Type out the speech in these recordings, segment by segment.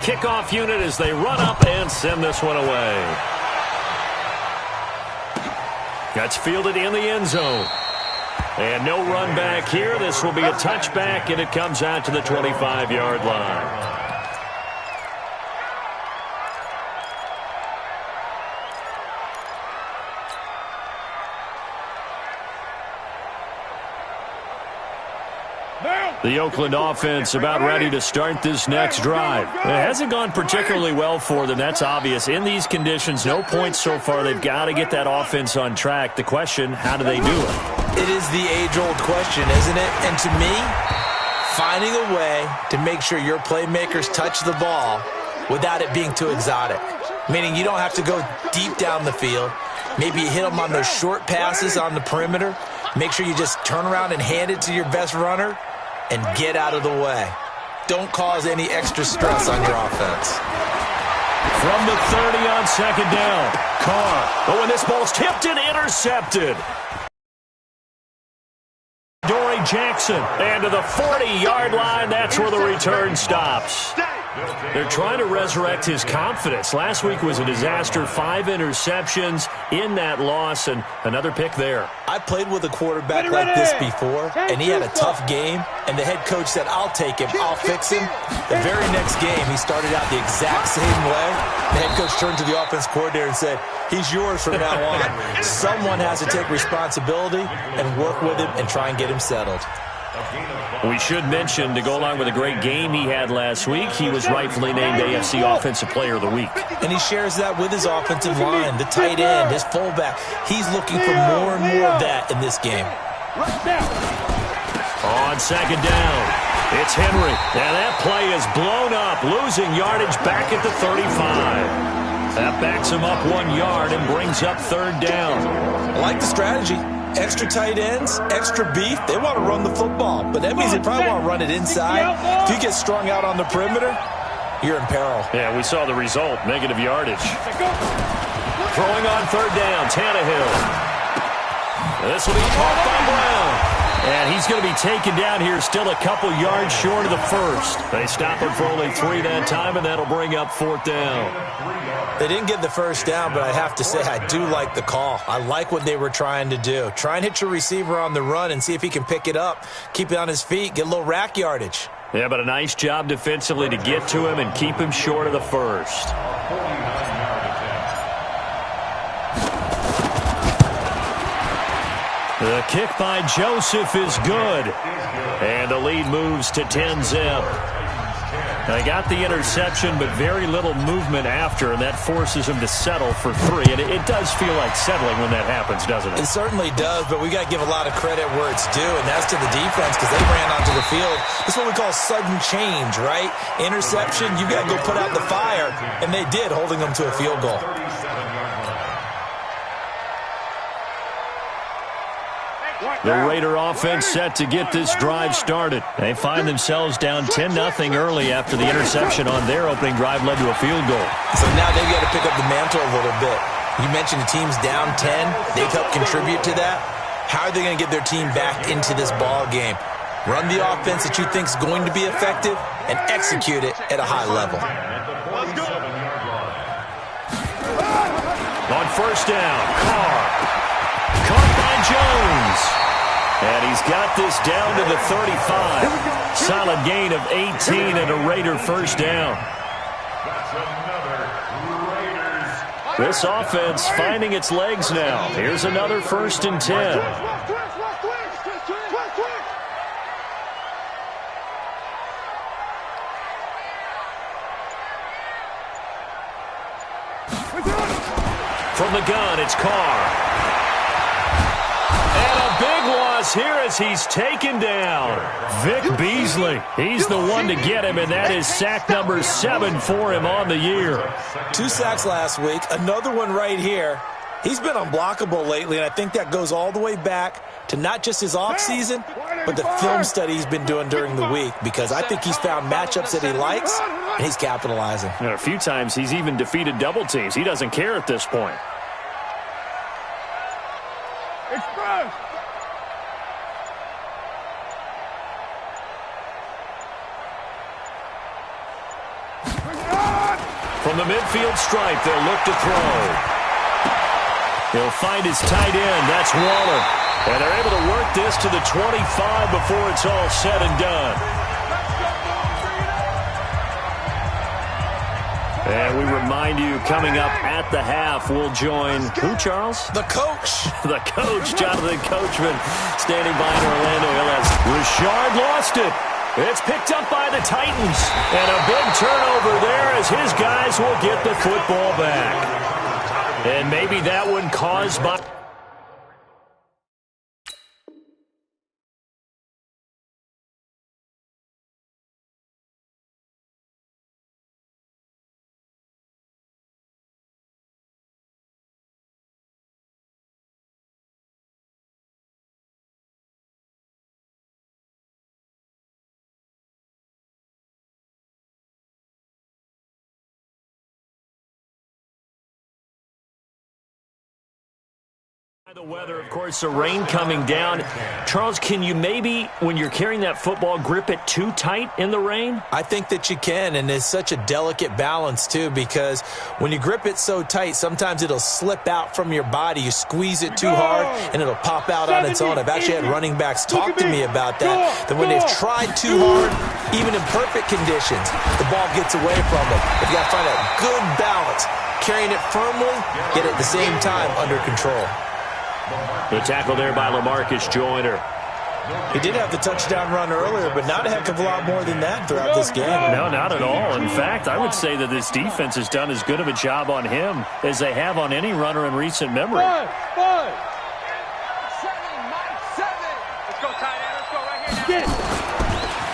Kickoff unit as they run up and send this one away. That's fielded in the end zone. And no run back here. This will be a touchback, and it comes out to the 25-yard line. The Oakland offense about ready to start this next drive. It hasn't gone particularly well for them. That's obvious. In these conditions, no points so far. They've got to get that offense on track. The question, how do they do it? It is the age-old question, isn't it? And to me, finding a way to make sure your playmakers touch the ball without it being too exotic. Meaning you don't have to go deep down the field. Maybe you hit them on those short passes on the perimeter. Make sure you just turn around and hand it to your best runner and get out of the way. Don't cause any extra stress on your offense. From the 30 on second down, Carr. But when this ball's tipped and intercepted. Dory Jackson. And to the 40-yard line, that's where the return stops. They're trying to resurrect his confidence. Last week was a disaster. 5 interceptions in that loss, and another pick there. I played with a quarterback like this before, and he had a tough game, and the head coach said, I'll take him, I'll fix him. The very next game, he started out the exact same way. The head coach turned to the offense coordinator and said, he's yours from now on. Someone has to take responsibility and work with him and try and get him settled. We should mention, to go along with a great game he had last week, he was rightfully named AFC Offensive Player of the Week. And he shares that with his offensive line, the tight end, his fullback. He's looking for more and more of that in this game. On second down, it's Henry. And that play is blown up, losing yardage back at the 35. That backs him up 1 yard and brings up third down. I like the strategy. Extra tight ends, extra beef. They want to run the football, but that means they probably want to run it inside. If you get strung out on the perimeter, you're in peril. Yeah, we saw the result, negative yardage. Throwing on third down, Tannehill. This will be caught by Brown. And he's going to be taken down here, still a couple yards short of the first. They stop him for only 3 that time, and that'll bring up fourth down. They didn't get the first down, but I have to say I do like the call. I like what they were trying to do. Try and hit your receiver on the run and see if he can pick it up, keep it on his feet, get a little rack yardage. Yeah, but a nice job defensively to get to him and keep him short of the first. The kick by Joseph is good. And the lead moves to 10-zip. They got the interception, but very little movement after, and that forces him to settle for 3. And it does feel like settling when that happens, doesn't it? It certainly does, but we got to give a lot of credit where it's due, and that's to the defense because they ran onto the field. This is what we call sudden change, right? Interception, you got to go put out the fire, and they did, holding them to a field goal. The Raider offense set to get this drive started. They find themselves down 10-0 early after the interception on their opening drive led to a field goal. So now they've got to pick up the mantle a little bit. You mentioned the team's down 10. They've helped contribute to that. How are they going to get their team back into this ball game? Run the offense that you think is going to be effective and execute it at a high level. On first down, Carr. Caught by Jones. And he's got this down to the 35. Solid gain of 18 and a Raider first down. This offense finding its legs now. Here's another 1st and 10. From the gun, it's Carr. Here as he's taken down. Vic Beasley. He's the one to get him, and that is sack number 7 for him on the year. 2 sacks last week, another one right here. He's been unblockable lately, and I think that goes all the way back to not just his offseason, but the film study he's been doing during the week, because I think he's found matchups that he likes, and he's capitalizing. A few times he's even defeated double teams. He doesn't care at this point. From the midfield stripe, they'll look to throw. He'll find his tight end. That's Waller. And they're able to work this to the 25 before it's all said and done. And we remind you, coming up at the half, we'll join who, Charles? The coach. The coach, Jonathan Coachman, standing by in Orlando. Richard lost it. It's picked up by the Titans. And a big turnover there as his guys will get the football back. And maybe that one caused by... The weather, of course, the rain coming down. Charles, can you maybe, when you're carrying that football, grip it too tight in the rain? I think that you can, and it's such a delicate balance, too, because when you grip it so tight, sometimes it'll slip out from your body. You squeeze it too hard, and it'll pop out on its own. I've actually had running backs talk to me about that, that when they've tried too hard, even in perfect conditions, the ball gets away from them. You've got to find a good balance, carrying it firmly, yet at the same time under control. The tackle there by LaMarcus Joyner. He did have the touchdown run earlier, but not a heck of a lot more than that throughout this game. No, not at all. In fact, I would say that this defense has done as good of a job on him as they have on any runner in recent memory. Let's go, tight end. Let's go right here.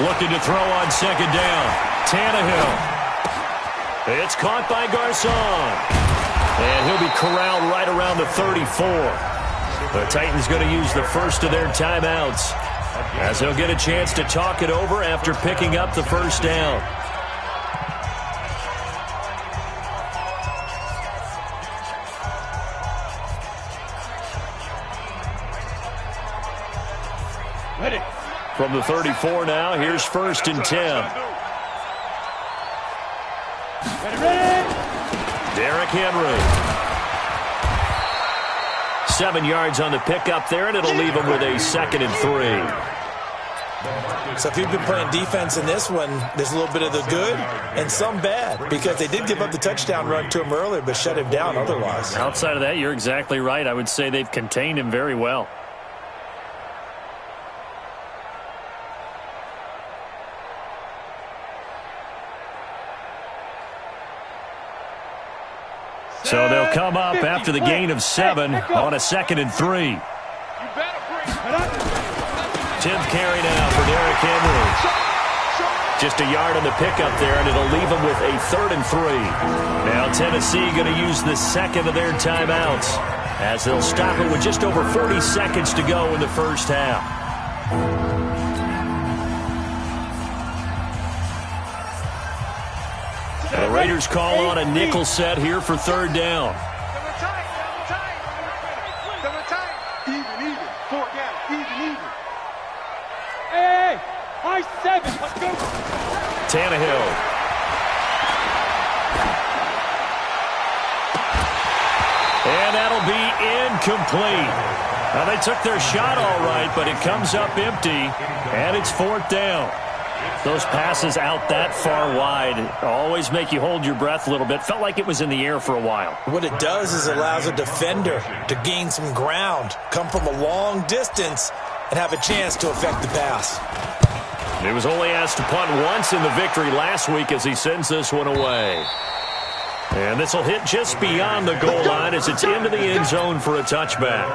Looking to throw on second down. Tannehill. It's caught by Garcon. And he'll be corralled right around the 34. The Titans going to use the first of their timeouts as they'll get a chance to talk it over after picking up the first down. Ready. From the 34 now, here's 1st and 10. Ready. Derrick Henry. 7 yards on the pickup there, and it'll leave him with a 2nd and 3. So if you've been playing defense in this one, there's a little bit of the good and some bad, because they did give up the touchdown run to him earlier, but shut him down otherwise. Outside of that, you're exactly right. I would say they've contained him very well. So they'll come up after the gain of 7 on a 2nd and 3. 10th carry now for Derrick Henry. Just a yard on the pickup there, and it'll leave them with a 3rd and 3. Now Tennessee going to use the second of their timeouts as they'll stop it with just over 40 seconds to go in the first half. The Raiders call on a nickel set here for 3rd down. Even. 4 down. Even. Hey, high 7. Let's go. Tannehill. And that'll be incomplete. Now, they took their shot all right, but it comes up empty, and it's 4th down. Those passes out that far wide always make you hold your breath a little bit. Felt like it was in the air for a while. What it does is it allows a defender to gain some ground, come from a long distance, and have a chance to affect the pass. He was only asked to punt once in the victory last week as he sends this one away. And this will hit just beyond the goal line as it's into the end zone for a touchback.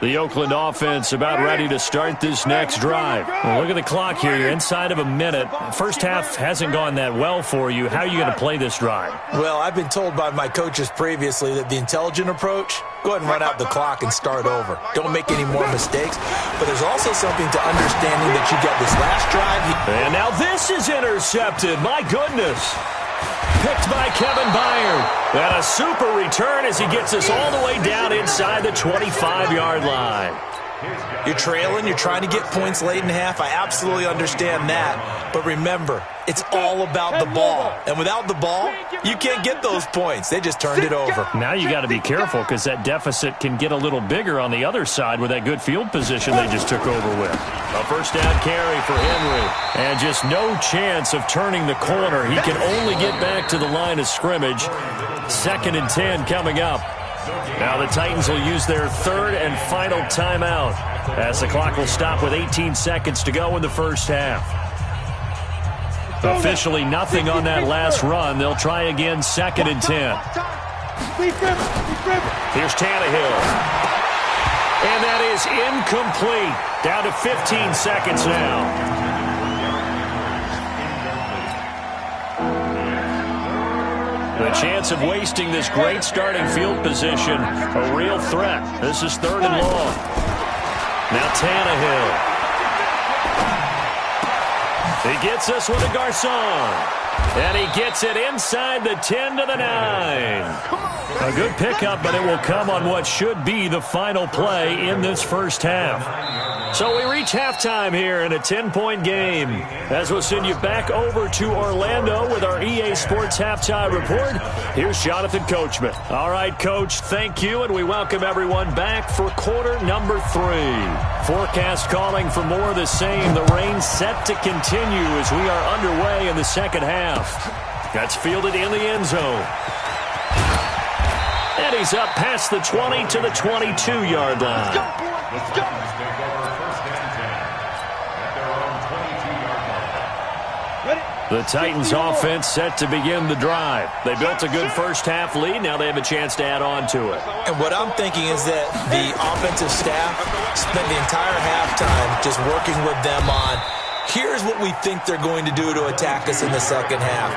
The Oakland offense about ready to start this next drive. Well, look at the clock here. You're inside of a minute. First half hasn't gone that well for you. How are you going to play this drive? Well, I've been told by my coaches previously that the intelligent approach, go ahead and run out the clock and start over. Don't make any more mistakes. But there's also something to understanding that you got this last drive. And now this is intercepted. My goodness. Picked by Kevin Byard. And a super return as he gets us all the way down inside the 25-yard line. You're trailing, you're trying to get points late in the half. I absolutely understand that. But remember, it's all about the ball. And without the ball, you can't get those points. They just turned it over. Now you got to be careful because that deficit can get a little bigger on the other side with that good field position they just took over with. A first down carry for Henry. And just no chance of turning the corner. He can only get back to the line of scrimmage. 2nd and 10 coming up. Now the Titans will use their 3rd and final timeout as the clock will stop with 18 seconds to go in the first half. Officially nothing on that last run. They'll try again 2nd and 10. Here's Tannehill. And that is incomplete. Down to 15 seconds now. The chance of wasting this great starting field position, a real threat. This is 3rd and long. Now Tannehill. He gets us with a Garcon. And he gets it inside the 10 to the 9. A good pickup, but it will come on what should be the final play in this first half. So we reach halftime here in a 10-point game. As we'll send you back over to Orlando with our EA Sports Halftime Report, here's Jonathan Coachman. All right, Coach, thank you, and we welcome everyone back for quarter number 3. Forecast calling for more of the same. The rain set to continue as we are underway in the second half. That's fielded in the end zone. And he's up past the 20 to the 22-yard line. Let's go. The Titans offense set to begin the drive. They built a good first half lead. Now they have a chance to add on to it. And what I'm thinking is that the offensive staff spent the entire halftime just working with them on, here's what we think they're going to do to attack us in the second half.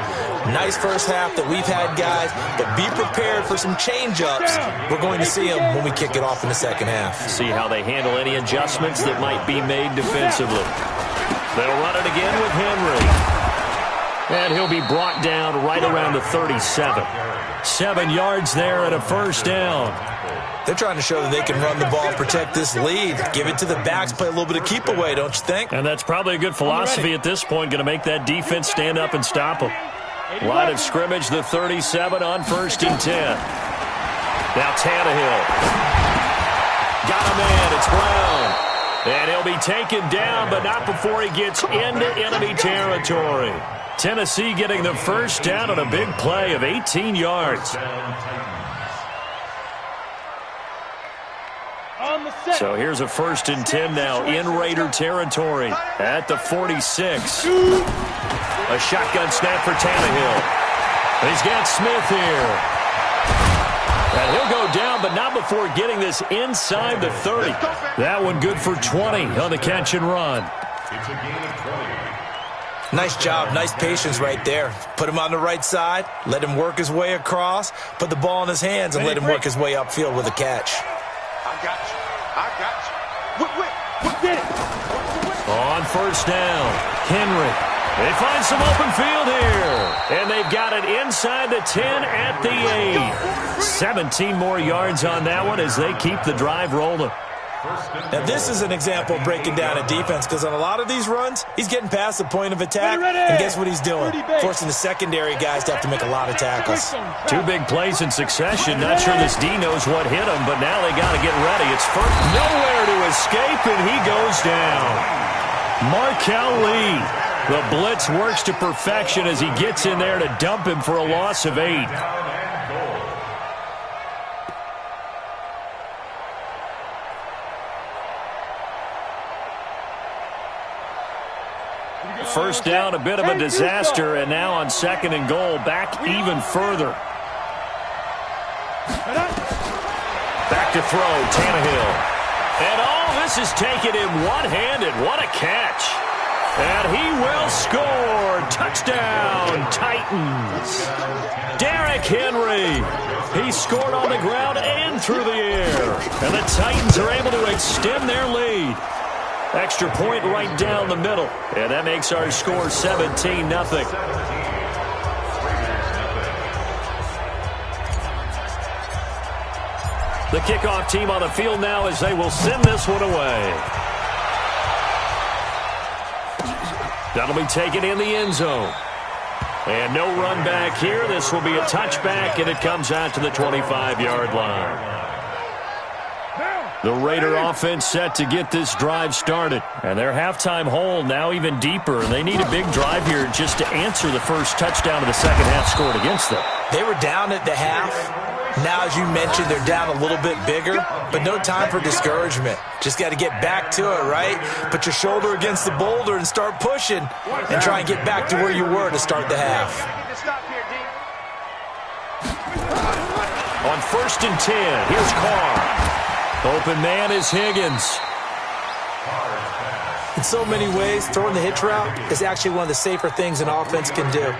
Nice first half that we've had, guys, but be prepared for some change-ups. We're going to see them when we kick it off in the second half. See how they handle any adjustments that might be made defensively. They'll run it again with Henry. And he'll be brought down right around the 37. 7 yards there and a first down. They're trying to show that they can run the ball and protect this lead. Give it to the backs, play a little bit of keep away, don't you think? And that's probably a good philosophy at this point, going to make that defense line up and stop them. Line of scrimmage, the 37 on 1st and 10. Now Tannehill. Got a man, it's Brown. And he'll be taken down, but not before he gets into enemy territory. Tennessee getting the first down on a big play of 18 yards. So here's a 1st and 10 now in Raider territory at the 46. A shotgun snap for Tannehill. He's got Smith here. And he'll go down, but not before getting this inside the 30. That one good for 20 on the catch and run. It's a gain of 20. Nice job, nice patience right there. Put him on the right side, let him work his way across, put the ball in his hands, and let him work his way upfield with a catch. I got you. What did it? On first down, Henry. They find some open field here. And they've got it inside the 10 at the 8. 17 more yards on that one as they keep the drive rolling. Now, this is an example of breaking down a defense because on a lot of these runs, he's getting past the point of attack, and guess what he's doing? Forcing the secondary guys to have to make a lot of tackles. 2 big plays in succession. Not sure this D knows what hit him, but now they got to get ready. It's first, nowhere to escape, and he goes down. Markel Lee. The blitz works to perfection as he gets in there to dump him for a loss of 8. First down, a bit of a disaster, and now on 2nd and goal, back even further. Back to throw, Tannehill. And all this is taken in one-handed. What a catch. And he will score. Touchdown, Titans. Derrick Henry. He scored on the ground and through the air. And the Titans are able to extend their lead. Extra point right down the middle. And that makes our score 17-0. The kickoff team on the field now as they will send this one away. That'll be taken in the end zone. And no run back here. This will be a touchback, and it comes out to the 25-yard line. The Raider offense set to get this drive started. And their halftime hole now even deeper. They need a big drive here just to answer the first touchdown of the second half scored against them. They were down at the half. Now, as you mentioned, they're down a little bit bigger, but no time for discouragement. Just got to get back to it, right? Put your shoulder against the boulder and start pushing and try and get back to where you were to start the half. On 1st and 10, here's Carr. Open man is Higgins. In so many ways, throwing the hitch route is actually one of the safer things an offense can do.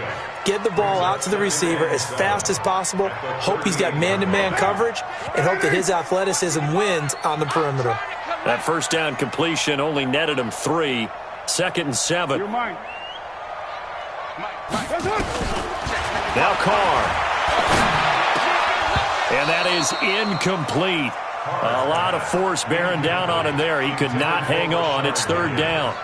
Get the ball out to the receiver as fast as possible, hope he's got man-to-man coverage, and hope that his athleticism wins on the perimeter. That first down completion only netted him 3. 2nd and 7. Now Carr. And that is incomplete. A lot of force bearing down on him there. He could not hang on. It's 3rd down.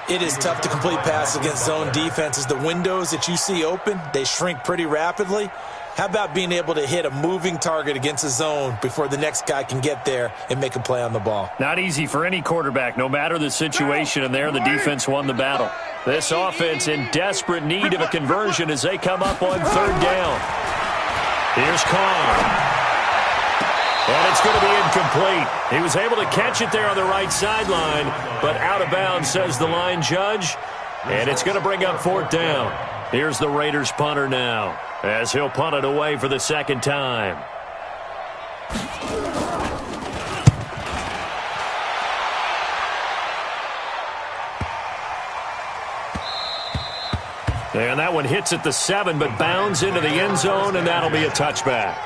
It is tough to complete passes against zone defenses. The windows that you see open, they shrink pretty rapidly. How about being able to hit a moving target against a zone before the next guy can get there and make a play on the ball? Not easy for any quarterback, no matter the situation, and there the defense won the battle. This offense in desperate need of a conversion as they come up on 3rd down. Here's Carr. And it's going to be incomplete. He was able to catch it there on the right sideline, but out of bounds, says the line judge. And it's going to bring up 4th down. Here's the Raiders punter now, as he'll punt it away for the 2nd time. And that one hits at the 7, but bounds into the end zone, and that'll be a touchback.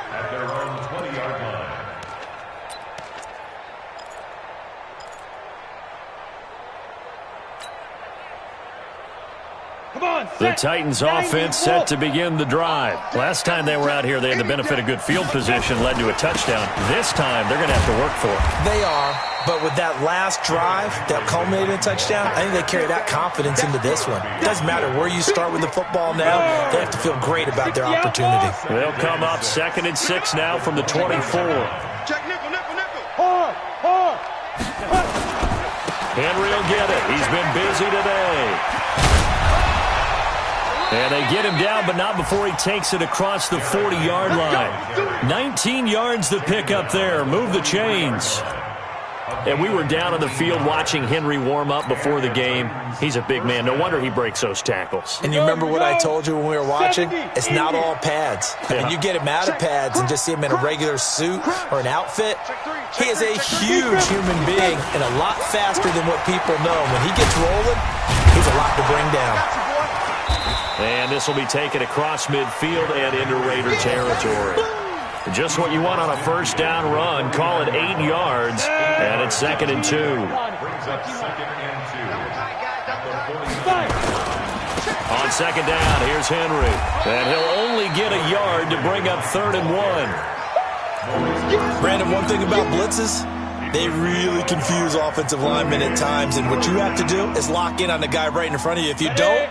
The Titans offense set to begin the drive. Last time they were out here, they had the benefit of good field position, led to a touchdown. This time, they're going to have to work for it. They are, but with that last drive that culminated in a touchdown, I think they carry that confidence into this one. It doesn't matter where you start with the football now. They have to feel great about their opportunity. They'll come up 2nd and 6 now from the 24. Henry will get it. He's been busy today. And they get him down, but not before he takes it across the 40-yard line. 19 yards to pick up there. Move the chains. And we were down on the field watching Henry warm up before the game. He's a big man. No wonder he breaks those tackles. And you remember what I told you when we were watching? It's not all pads. And you get him out of pads and just see him in a regular suit or an outfit. He is a huge human being and a lot faster than what people know. When he gets rolling, he's a lot to bring down. And this will be taken across midfield and into Raider territory. Just what you want on a 1st down run. Call it 8 yards, and it's 2nd and 2. On 2nd down, here's Henry. And he'll only get a yard to bring up 3rd and 1. Brandon, one thing about blitzes, they really confuse offensive linemen at times, and what you have to do is lock in on the guy right in front of you. If you don't,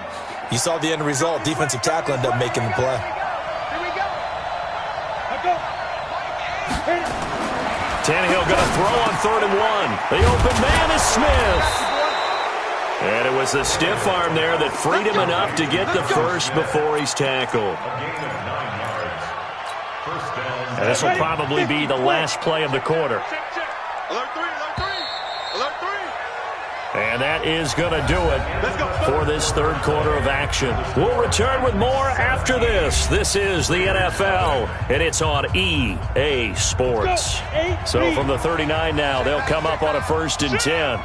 you saw the end result. Defensive tackle ended up making the play. Tannehill going to throw on 3rd and 1. The open man is Smith. And it was the stiff arm there that freed him enough to get the first before he's tackled. And this will probably be the last play of the quarter. And that is going to do it for this 3rd quarter of action. We'll return with more after this. This is the NFL, and it's on EA Sports. So from the 39 now, they'll come up on a 1st and 10.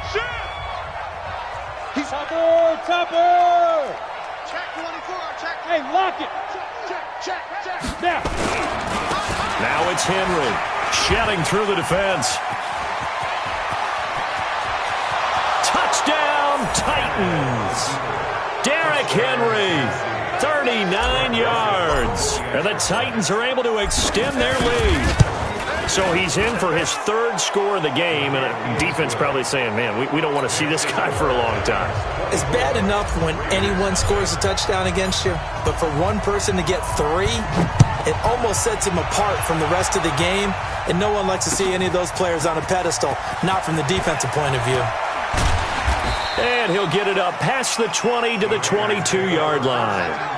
Topper! Check 24, check. Hey, lock it. Check. Now it's Henry shedding through the defense. Touchdown, Titans. Derrick Henry, 39 yards. And the Titans are able to extend their lead. So he's in for his third score of the game, and defense probably saying, man, we don't want to see this guy for a long time. It's bad enough when anyone scores a touchdown against you, but for one person to get 3, it almost sets him apart from the rest of the game, and no one likes to see any of those players on a pedestal, not from the defensive point of view. And he'll get it up past the 20 to the 22-yard line.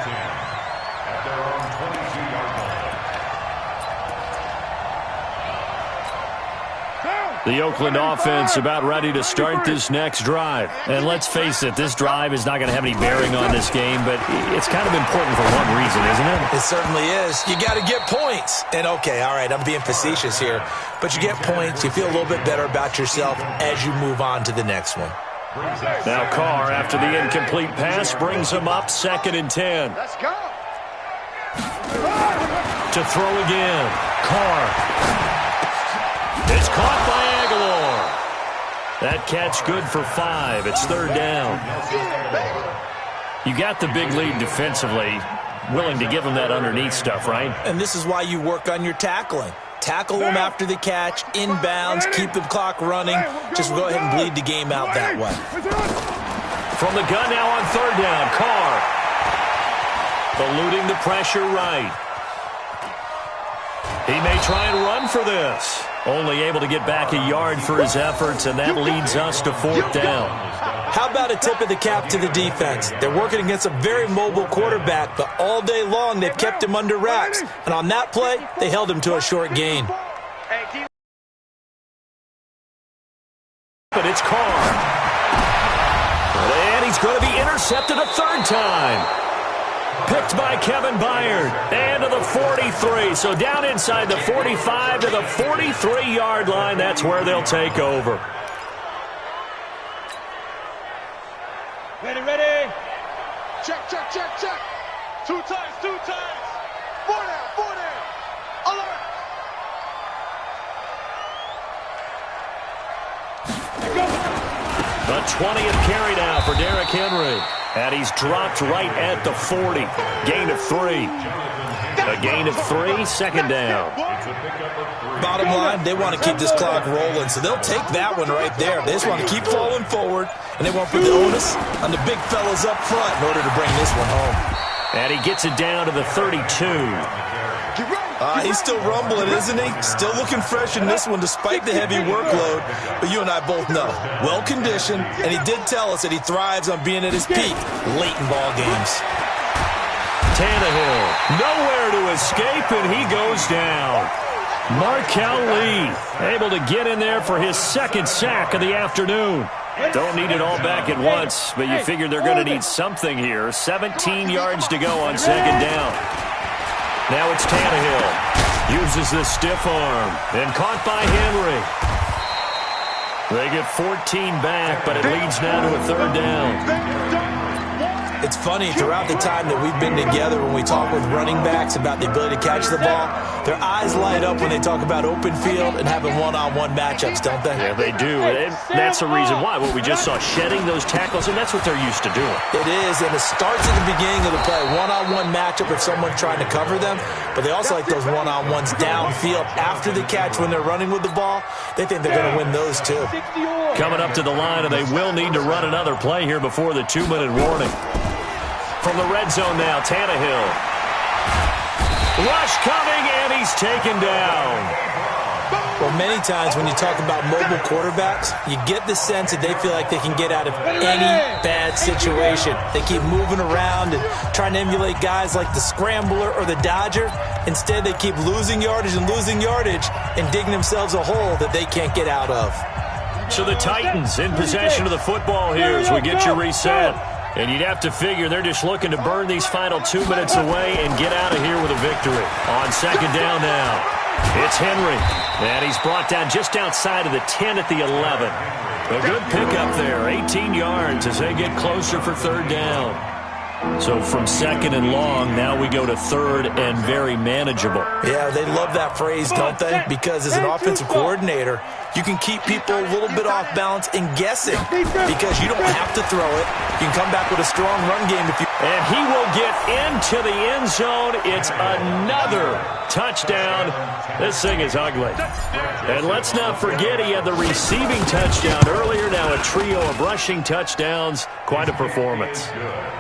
The Oakland offense about ready to start this next drive. And let's face it, this drive is not going to have any bearing on this game, but it's kind of important for one reason, isn't it? It certainly is. You got to get points. And, okay, all right, I'm being facetious here, but you get points, you feel a little bit better about yourself as you move on to the next one. Now Carr, after the incomplete pass, brings him up 2nd and 10. Let's go. To throw again. Carr. It's caught by Aguilar. That catch good for 5. It's 3rd down. You got the big lead defensively. Willing to give him that underneath stuff, right? And this is why you work on your tackling. Tackle him after the catch, inbounds, keep the clock running. Just go ahead and bleed the game out that way. From the gun now on 3rd down. Carr. Eluding the pressure right. He may try and run for this. Only able to get back a yard for his efforts, and that leads us to 4th down. How about a tip of the cap to the defense? They're working against a very mobile quarterback, but all day long they've kept him under wraps. And on that play, they held him to a short gain. But it's Carr. And he's going to be intercepted a 3rd time. Picked by Kevin Byard. And to the 43. So down inside the 45 to the 43-yard line. That's where they'll take over. Ready, ready. Check, check, check, check. 2 times, 2 times. 4 down, 4 down. Alert. The 20th carry now for Derrick Henry. And he's dropped right at the 40. Gain of 3. A gain of 3, 2nd down. Bottom line, they want to keep this clock rolling, so they'll take that one right there. They just want to keep falling forward, and they won't put the onus on the big fellas up front in order to bring this one home. And he gets it down to the 32. He's still rumbling, isn't he? Still looking fresh in this one despite the heavy workload. But you and I both know, well-conditioned, and he did tell us that he thrives on being at his peak late in ball games. Tannehill, nowhere to escape, and he goes down. Markel Lee, able to get in there for his 2nd sack of the afternoon. Don't need it all back at once, but you figure they're going to need something here. 17 yards to go on 2nd down. Now it's Tannehill. Uses the stiff arm. And caught by Henry. They get 14 back, but it leads now to a 3rd down. It's funny, throughout the time that we've been together, when we talk with running backs about the ability to catch the ball, their eyes light up when they talk about open field and having one-on-one matchups, don't they? Yeah, they do. And that's the reason why. What we just saw, shedding those tackles, and that's what they're used to doing. It is, and it starts at the beginning of the play. One-on-one matchup if someone's trying to cover them, but they also like those one-on-ones downfield after the catch when they're running with the ball. They think they're going to win those, too. Coming up to the line, and they will need to run another play here before the 2-minute warning. From the red zone now, Tannehill. Rush coming, and he's taken down. Well, many times when you talk about mobile quarterbacks, you get the sense that they feel like they can get out of any bad situation. They keep moving around and trying to emulate guys like the Scrambler or the Dodger. Instead, they keep losing yardage and digging themselves a hole that they can't get out of. So the Titans in possession of the football here as we get you reset. And you'd have to figure they're just looking to burn these final 2 minutes away and get out of here with a victory. On 2nd down now, it's Henry. And he's brought down just outside of the 10 at the 11. A good pickup there, 18 yards as they get closer for 3rd down. So from 2nd and long, now we go to 3rd and very manageable. Yeah, they love that phrase, don't they? Because as an offensive coordinator, you can keep people a little bit off balance and guessing because you don't have to throw it. You can come back with a strong run game if you And he will get into the end zone. It's another touchdown. This thing is ugly. And let's not forget he had the receiving touchdown earlier. Now a trio of rushing touchdowns. Quite a performance.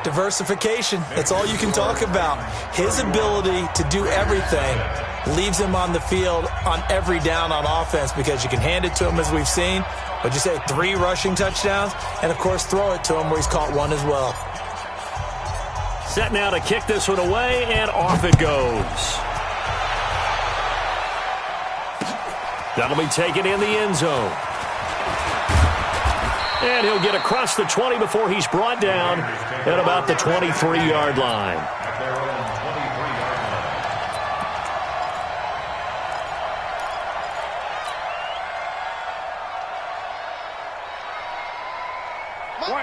Diversification. That's all you can talk about. His ability to do everything leaves him on the field on every down on offense because you can hand it to him as we've seen. But you say 3 rushing touchdowns and, of course, throw it to him where he's caught 1 as well. Set now to kick this one away, and off it goes. That'll be taken in the end zone. And he'll get across the 20 before he's brought down at about the 23-yard line.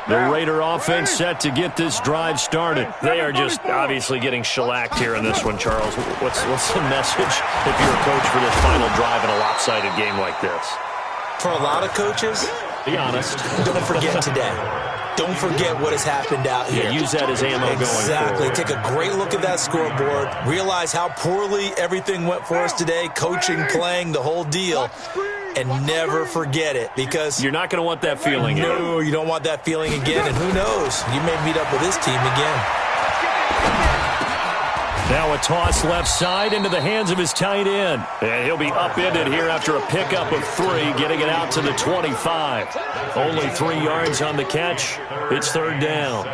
The Raider offense set to get this drive started. They are just obviously getting shellacked here in this one, Charles. What's the message if you're a coach for this final drive in a lopsided game like this? For a lot of coaches, be honest. Don't forget today. Don't forget what has happened out here. Yeah, use that as ammo going forward. Exactly. Take a great look at that scoreboard. Realize how poorly everything went for us today. Coaching, playing, the whole deal. And never forget it, because you're not going to want that feeling again. No, you don't want that feeling again, and who knows? You may meet up with this team again. Now a toss left side into the hands of his tight end. And he'll be upended here after a pickup of 3, getting it out to the 25. Only 3 yards on the catch. It's 3rd down.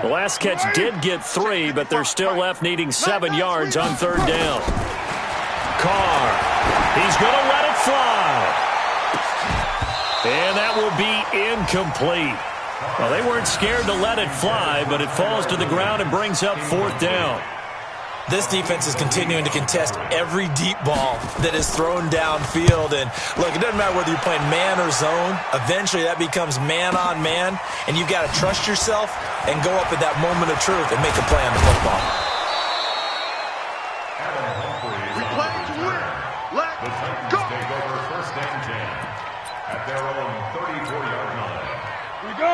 The last catch did get 3, but they're still left needing 7 yards on 3rd down. Carr. He's going to let it fly. And that will be incomplete. Well, they weren't scared to let it fly, but it falls to the ground and brings up 4th down. This defense is continuing to contest every deep ball that is thrown downfield. And, look, it doesn't matter whether you're playing man or zone. Eventually, that becomes man-on-man, and you've got to trust yourself and go up at that moment of truth and make a play on the football.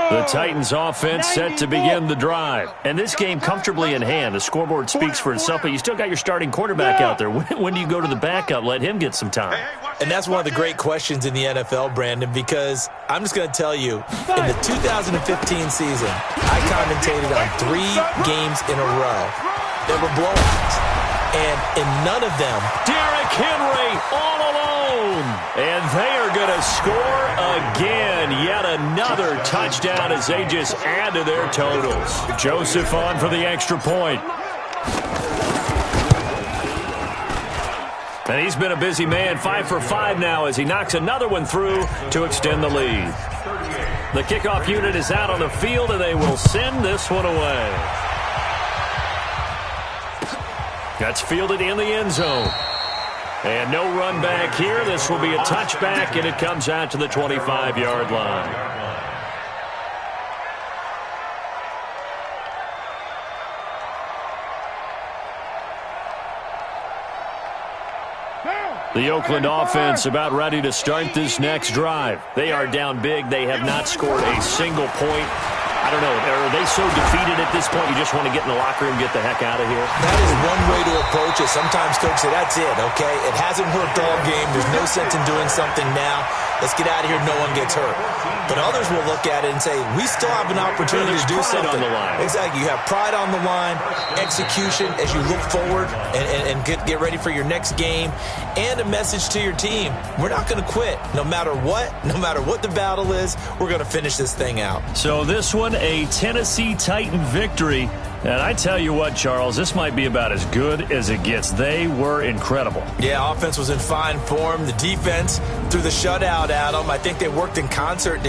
The Titans offense set to begin the drive. And this game comfortably in hand. The scoreboard speaks for itself, but you still got your starting quarterback out there. When do you go to the backup? Let him get some time. And that's one of the great questions in the NFL, Brandon, because I'm just going to tell you, in the 2015 season, I commentated on 3 games in a row that were blowouts. And in none of them, Derrick Henry all alone. And they are going to score again. Yet another touchdown as they just add to their totals. Joseph on for the extra point. And he's been a busy man, 5 for 5 now as he knocks another one through to extend the lead. The kickoff unit is out on the field, and they will send this one away. That's fielded in the end zone. And no run back here. This will be a touchback, and it comes out to the 25-yard line. The Oakland offense about ready to start this next drive. They are down big. They have not scored a single point. I don't know. Are they so defeated at this point you just want to get in the locker room and get the heck out of here? That is one way to approach it. Sometimes coaches say, that's it, okay? It hasn't worked all game. There's no sense in doing something now. Let's get out of here. No one gets hurt. But others will look at it and say, we still have an opportunity to do something. On the line. Exactly. You have pride on the line, execution as you look forward and get ready for your next game, and a message to your team. We're not going to quit. No matter what the battle is, we're going to finish this thing out. So this one, a Tennessee Titan victory. And I tell you what, Charles, this might be about as good as it gets. They were incredible. Yeah, offense was in fine form. The defense threw the shutout at them. I think they worked in concert.